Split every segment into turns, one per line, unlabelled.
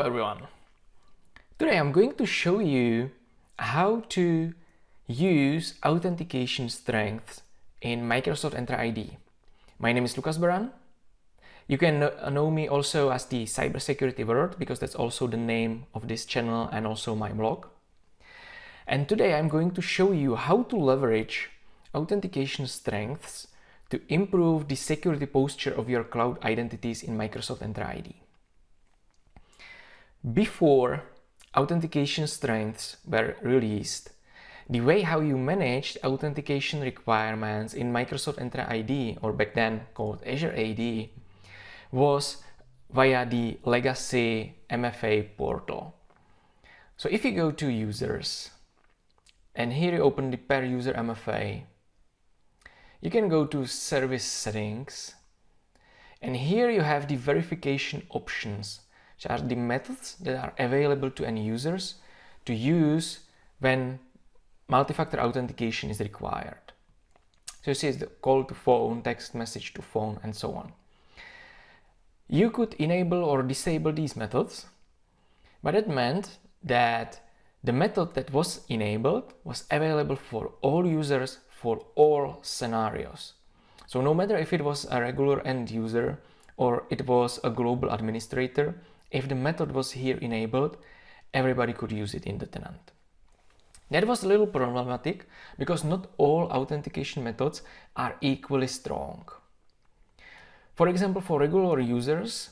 everyone. Today I'm going to show you how to use Authentication Strengths in Microsoft Entra ID. My name is Lucas Baran. You can know me also as the Cybersecurity Word because that's also the name of this channel and also my blog. And today I'm going to show you how to leverage Authentication Strengths to improve the security posture of your cloud identities in Microsoft Entra ID. Before Authentication Strengths were released, the way how you managed authentication requirements in Microsoft Entra ID, or back then called Azure AD, was via the legacy MFA portal. So if you go to Users, and here you open the per user MFA, you can go to Service Settings, and here you have the verification options, which are the methods that are available to end users to use when multi-factor authentication is required. So you see it's the call to phone, text message to phone, and so on. You could enable or disable these methods, but it meant that the method that was enabled was available for all users for all scenarios. So no matter if it was a regular end user or it was a global administrator, if the method was here enabled, everybody could use it in the tenant. That was a little problematic because not all authentication methods are equally strong. For example, for regular users,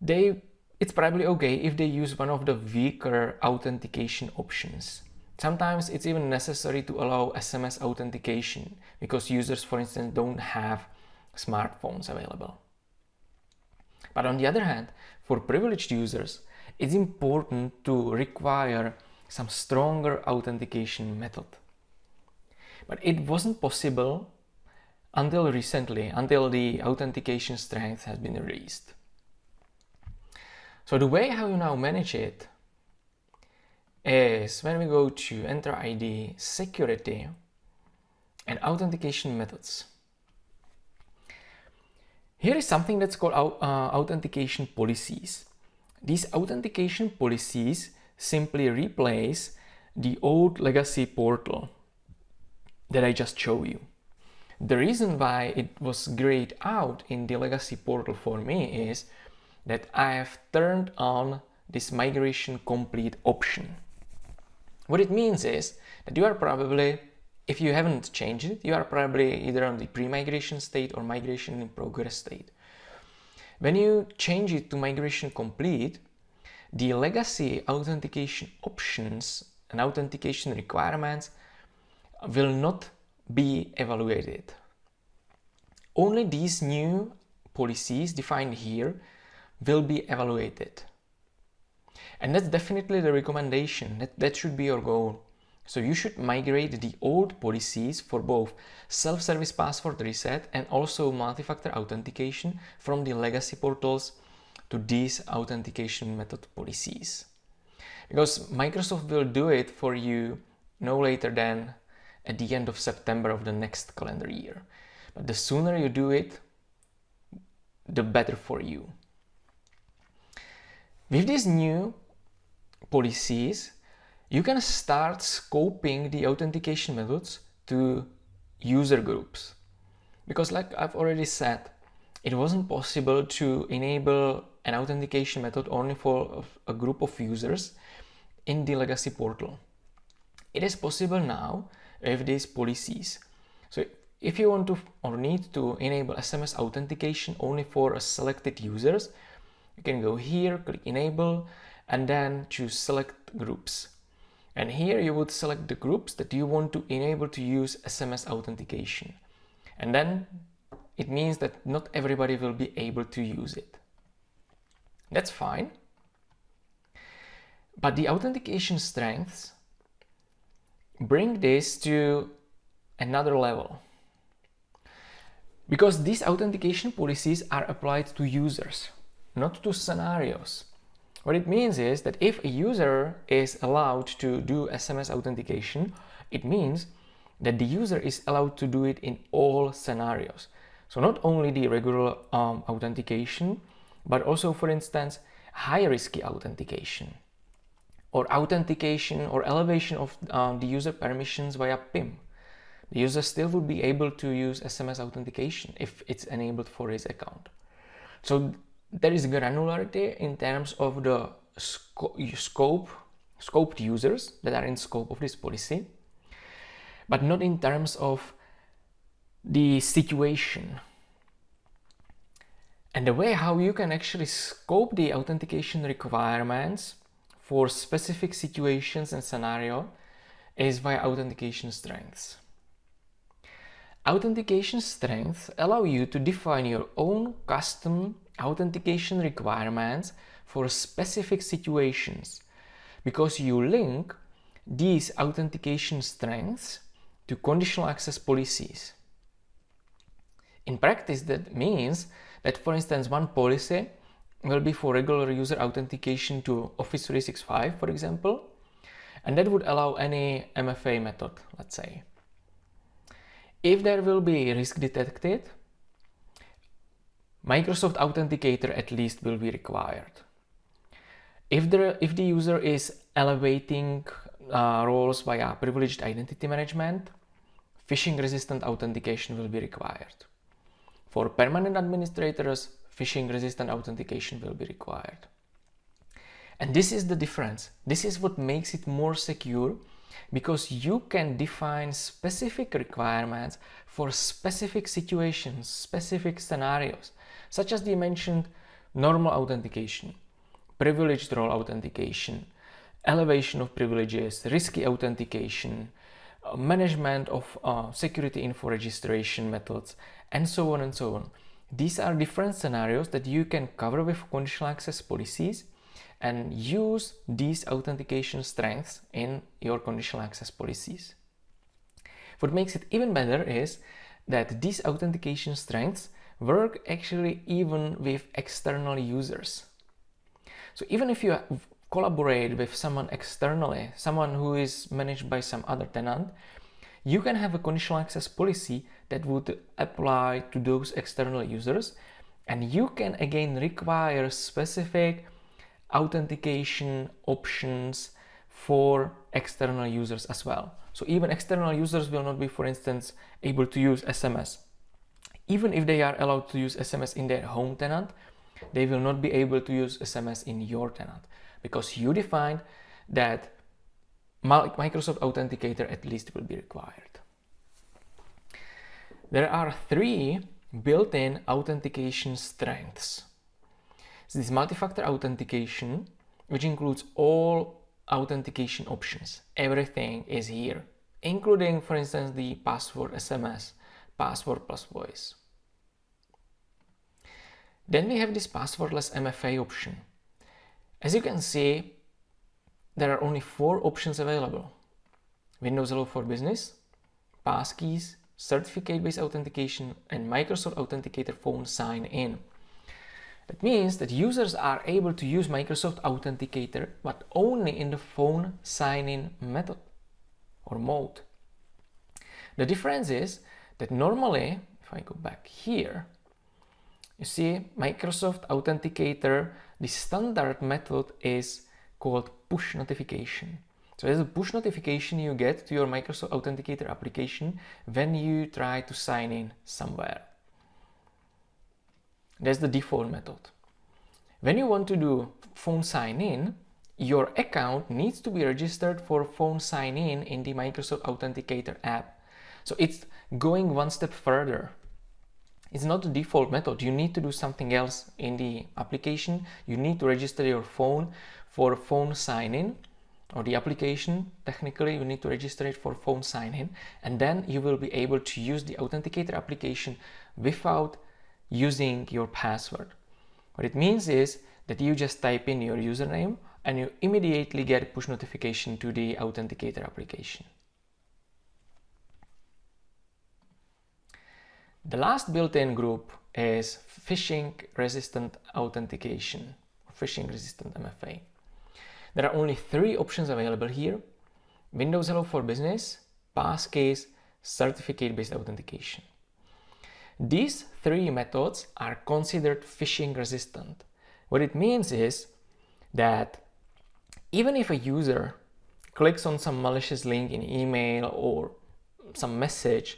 it's probably okay if they use one of the weaker authentication options. Sometimes it's even necessary to allow SMS authentication because users, for instance, don't have smartphones available. But on the other hand, for privileged users, it's important to require some stronger authentication method. But it wasn't possible until recently, until the Authentication Strength has been released. So the way how you now manage it is when we go to Entra ID, Security, and Authentication Methods. Here is something that's called authentication policies. These authentication policies simply replace the old legacy portal that I just showed you. The reason why it was grayed out in the legacy portal for me is that I have turned on this migration complete option. What it means is that you are probably, if you haven't changed it, you are probably either on the pre-migration state or migration in progress state. When you change it to migration complete, the legacy authentication options and authentication requirements will not be evaluated. Only these new policies defined here will be evaluated. And that's definitely the recommendation. That should be your goal. So you should migrate the old policies for both self-service password reset and also multi-factor authentication from the legacy portals to these authentication method policies. Because Microsoft will do it for you no later than at the end of September of the next calendar year. But the sooner you do it, the better for you. With these new policies, you can start scoping the authentication methods to user groups. Because like I've already said, it wasn't possible to enable an authentication method only for a group of users in the legacy portal. It is possible now with these policies. So if you want to or need to enable SMS authentication only for a selected users, you can go here, click enable, and then choose select groups. And here you would select the groups that you want to enable to use SMS authentication. And then it means that not everybody will be able to use it. That's fine. But the Authentication Strengths bring this to another level. Because these authentication policies are applied to users, not to scenarios. What it means is that if a user is allowed to do SMS authentication, it means that the user is allowed to do it in all scenarios. So not only the regular authentication, but also, for instance, high-risky authentication, or authentication or elevation of the user permissions via PIM. The user still would be able to use SMS authentication if it's enabled for his account. So there is granularity in terms of the scoped users that are in scope of this policy, but not in terms of the situation. And the way how you can actually scope the authentication requirements for specific situations and scenario is via authentication strengths. Authentication strengths allow you to define your own custom authentication requirements for specific situations, because you link these authentication strengths to conditional access policies. In practice, that means that, for instance, one policy will be for regular user authentication to Office 365, for example, and that would allow any MFA method, let's say. If there will be risk detected, Microsoft Authenticator at least will be required. If the user is elevating roles via privileged identity management, phishing-resistant authentication will be required. For permanent administrators, phishing-resistant authentication will be required. And this is the difference. This is what makes it more secure, because you can define specific requirements for specific situations, specific scenarios, such as the mentioned normal authentication, privileged role authentication, elevation of privileges, risky authentication, management of security info registration methods, and so on and so on. These are different scenarios that you can cover with conditional access policies and use these authentication strengths in your conditional access policies. What makes it even better is that these authentication strengths work actually even with external users. So even if you collaborate with someone externally, someone who is managed by some other tenant, you can have a conditional access policy that would apply to those external users, and you can again require specific authentication options for external users as well. So even external users will not be, for instance, able to use SMS. Even if they are allowed to use SMS in their home tenant, they will not be able to use SMS in your tenant, because you defined that Microsoft Authenticator at least will be required. There are 3 built-in authentication strengths. This is multifactor authentication, which includes all authentication options. Everything is here, including, for instance, the password SMS, password plus voice. Then we have this passwordless MFA option. As you can see, there are only 4 options available: Windows Hello for Business, passkeys, certificate-based authentication, and Microsoft Authenticator phone sign-in. That means that users are able to use Microsoft Authenticator, but only in the phone sign-in method or mode. The difference is that normally, if I go back here, you see Microsoft Authenticator, the standard method is called push notification. So there's a push notification you get to your Microsoft Authenticator application when you try to sign in somewhere. That's the default method. When you want to do phone sign-in, your account needs to be registered for phone sign-in in the Microsoft Authenticator app. So it's going one step further. It's not the default method. You need to do something else in the application. You need to register your phone for phone sign-in, or the application, technically you need to register it for phone sign-in, and then you will be able to use the Authenticator application without using your password. What it means is that you just type in your username and you immediately get push notification to the Authenticator application. The last built-in group is phishing-resistant authentication, phishing-resistant MFA. There are only 3 options available here: Windows Hello for Business, passkeys, certificate-based authentication. These 3 methods are considered phishing resistant. What it means is that even if a user clicks on some malicious link in email or some message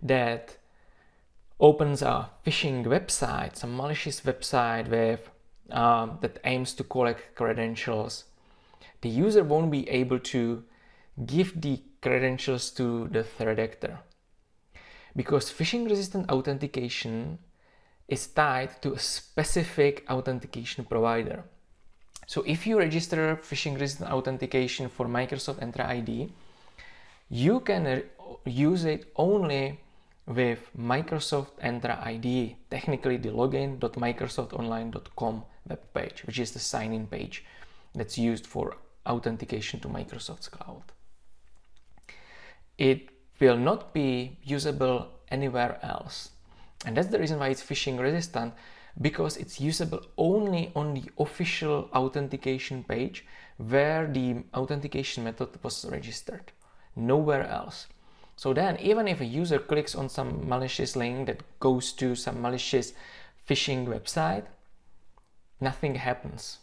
that opens a phishing website, some malicious website with that aims to collect credentials, the user won't be able to give the credentials to the threat actor, because phishing resistant authentication is tied to a specific authentication provider. So if you register phishing resistant authentication for Microsoft Entra ID, you can use it only with Microsoft Entra ID, technically the login.microsoftonline.com webpage, which is the sign-in page that's used for authentication to Microsoft's cloud. It will not be usable anywhere else. And that's the reason why it's phishing resistant, because it's usable only on the official authentication page where the authentication method was registered, nowhere else. So then, even if a user clicks on some malicious link that goes to some malicious phishing website, nothing happens.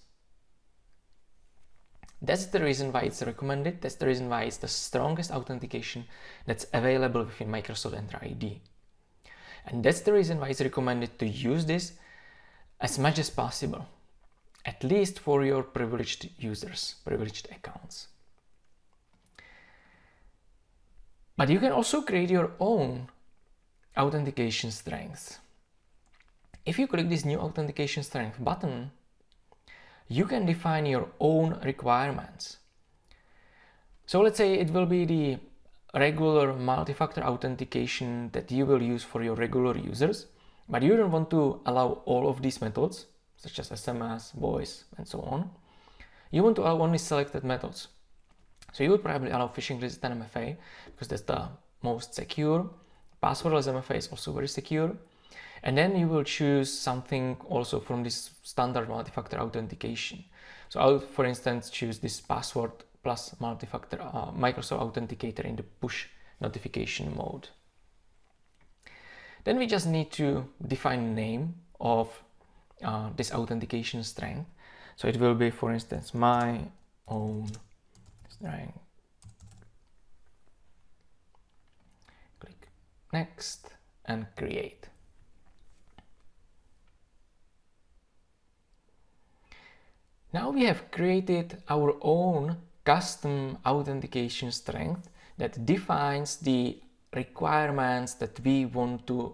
That's the reason why it's recommended. That's the reason why it's the strongest authentication that's available within Microsoft Entra ID. And that's the reason why it's recommended to use this as much as possible, at least for your privileged users, privileged accounts. But you can also create your own authentication strengths. If you click this new authentication strength button, you can define your own requirements. So let's say it will be the regular multi-factor authentication that you will use for your regular users, but you don't want to allow all of these methods, such as SMS, voice, and so on. You want to allow only selected methods. So you would probably allow phishing resistant MFA because that's the most secure. Passwordless MFA is also very secure. And then you will choose something also from this standard multi-factor authentication. So I would, for instance, choose this password plus multi-factor Microsoft Authenticator in the push notification mode. Then we just need to define the name of this authentication strength. So it will be, for instance, my own strength. Click next and create. Now we have created our own custom authentication strength that defines the requirements that we want to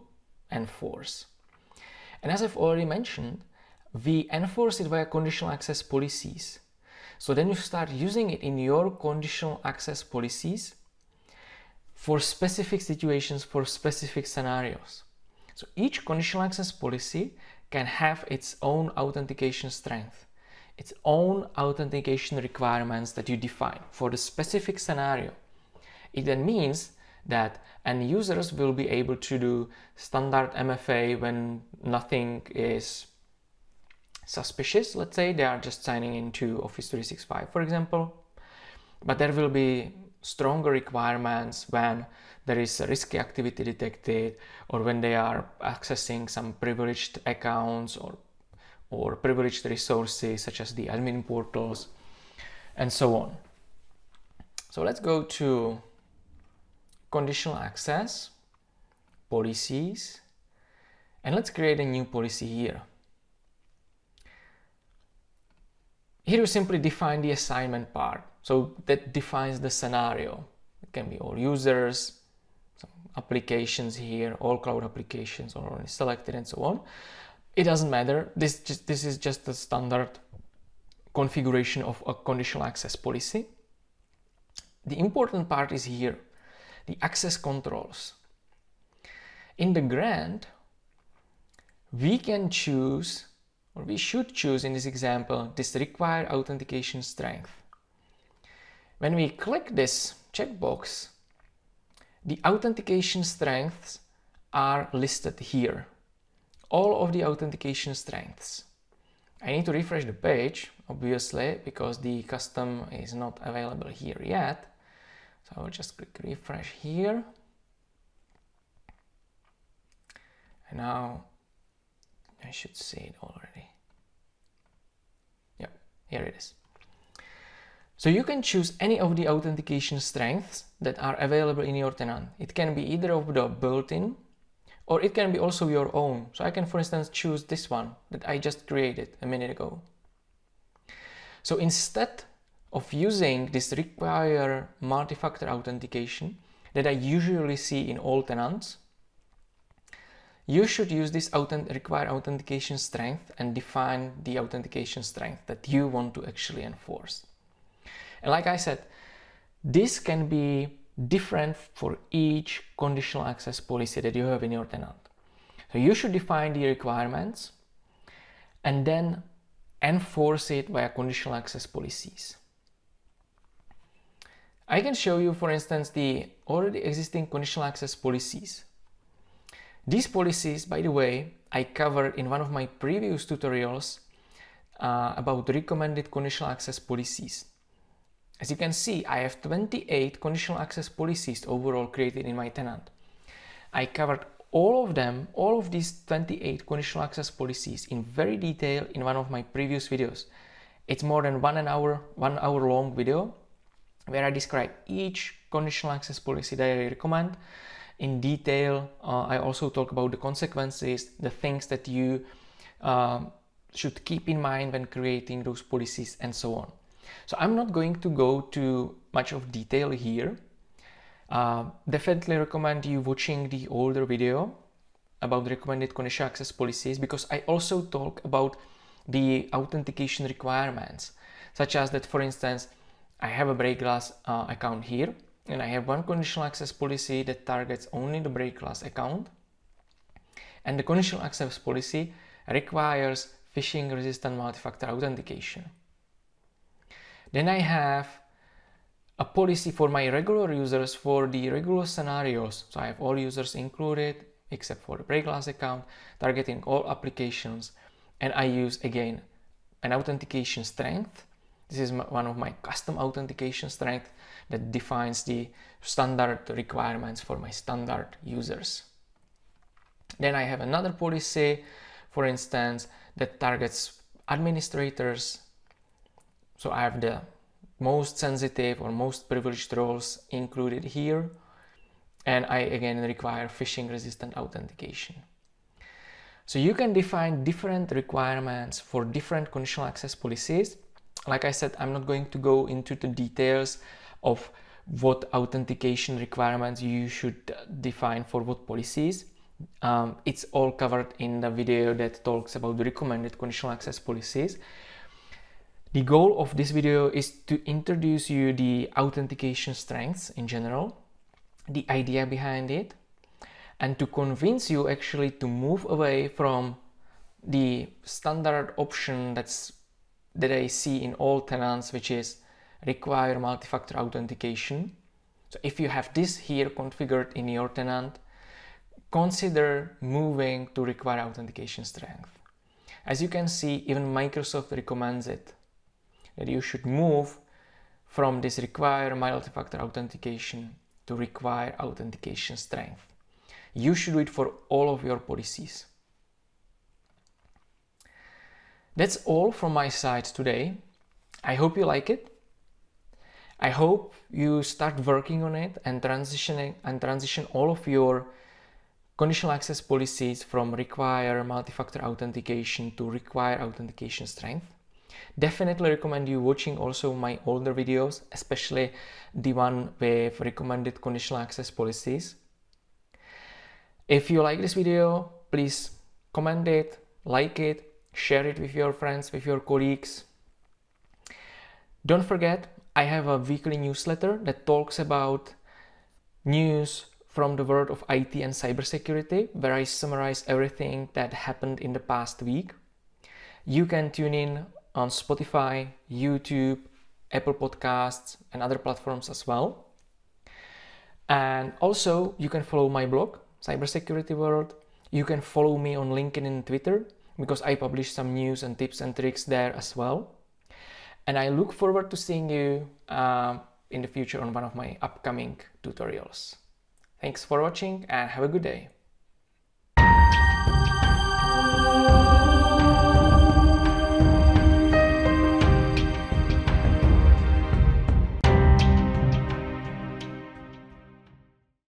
enforce. And as I've already mentioned, we enforce it via conditional access policies. So then you start using it in your conditional access policies for specific situations, for specific scenarios. So each conditional access policy can have its own authentication strength, its own authentication requirements that you define for the specific scenario. It then means that end users will be able to do standard MFA when nothing is suspicious. Let's say they are just signing into Office 365, for example. But there will be stronger requirements when there is a risky activity detected, or when they are accessing some privileged accounts or privileged resources such as the admin portals and so on. So let's go to conditional access, policies, and let's create a new policy here. Here you simply define the assignment part. So that defines the scenario. It can be all users, some applications here, all cloud applications are already selected and so on. It doesn't matter. This is just the standard configuration of a conditional access policy. The important part is here, the access controls. In the grant, we can choose, or we should choose in this example, this required authentication strength. When we click this checkbox, the authentication strengths are listed here. All of the authentication strengths. I need to refresh the page, obviously, because the custom is not available here yet. So I will just click refresh here. And now I should see it already. Yep, Here it is. So you can choose any of the authentication strengths that are available in your tenant. It can be either of the built-in, or it can be also your own. So I can, for instance, choose this one that I just created a minute ago. So instead of using this require multi-factor authentication that I usually see in all tenants, you should use this require authentication strength and define the authentication strength that you want to actually enforce. And like I said, this can be different for each conditional access policy that you have in your tenant. So you should define the requirements and then enforce it via conditional access policies. I can show you, for instance, the already existing conditional access policies. These policies, by the way, I covered in one of my previous tutorials about recommended conditional access policies. As you can see, I have 28 conditional access policies overall created in my tenant. I covered all of them, all of these 28 conditional access policies in very detail in one of my previous videos. It's more than 1 hour long video where I describe each conditional access policy that I recommend in detail. I also talk about the consequences, the things that you should keep in mind when creating those policies and so on. So I'm not going to go to much of detail here. Definitely recommend you watching the older video about recommended conditional access policies, because I also talk about the authentication requirements, such as that, for instance, I have a break glass account here, and I have one conditional access policy that targets only the break glass account, and the conditional access policy requires phishing resistant multi-factor authentication. Then I have a policy for my regular users for the regular scenarios. So I have all users included except for the break glass account, targeting all applications. And I use again an authentication strength. This is one of my custom authentication strength that defines the standard requirements for my standard users. Then I have another policy, for instance, that targets administrators. So I have the most sensitive or most privileged roles included here. And I again require phishing resistant authentication. So you can define different requirements for different conditional access policies. Like I said, I'm not going to go into the details of what authentication requirements you should define for what policies. It's all covered in the video that talks about the recommended conditional access policies. The goal of this video is to introduce you the authentication strengths in general, the idea behind it, and to convince you actually to move away from the standard option that I see in all tenants, which is require multi-factor authentication. So if you have this here configured in your tenant, consider moving to require authentication strength. As you can see, even Microsoft recommends it, that you should move from this require multi-factor authentication to require authentication strength. You should do it for all of your policies. That's all from my side today. I hope you like it. I hope you start working on it and transition all of your conditional access policies from require multi-factor authentication to require authentication strength. Definitely recommend you watching also my older videos, especially the one with recommended conditional access policies. If you like this video, please comment it, like it, share it with your friends, with your colleagues. Don't forget, I have a weekly newsletter that talks about news from the world of IT and cybersecurity, where I summarize everything that happened in the past week. You can tune in on Spotify, YouTube, Apple Podcasts, and other platforms as well. And also, you can follow my blog, Cybersecurity World. You can follow me on LinkedIn and Twitter, because I publish some news and tips and tricks there as well. And I look forward to seeing you in the future on one of my upcoming tutorials. Thanks for watching and have a good day.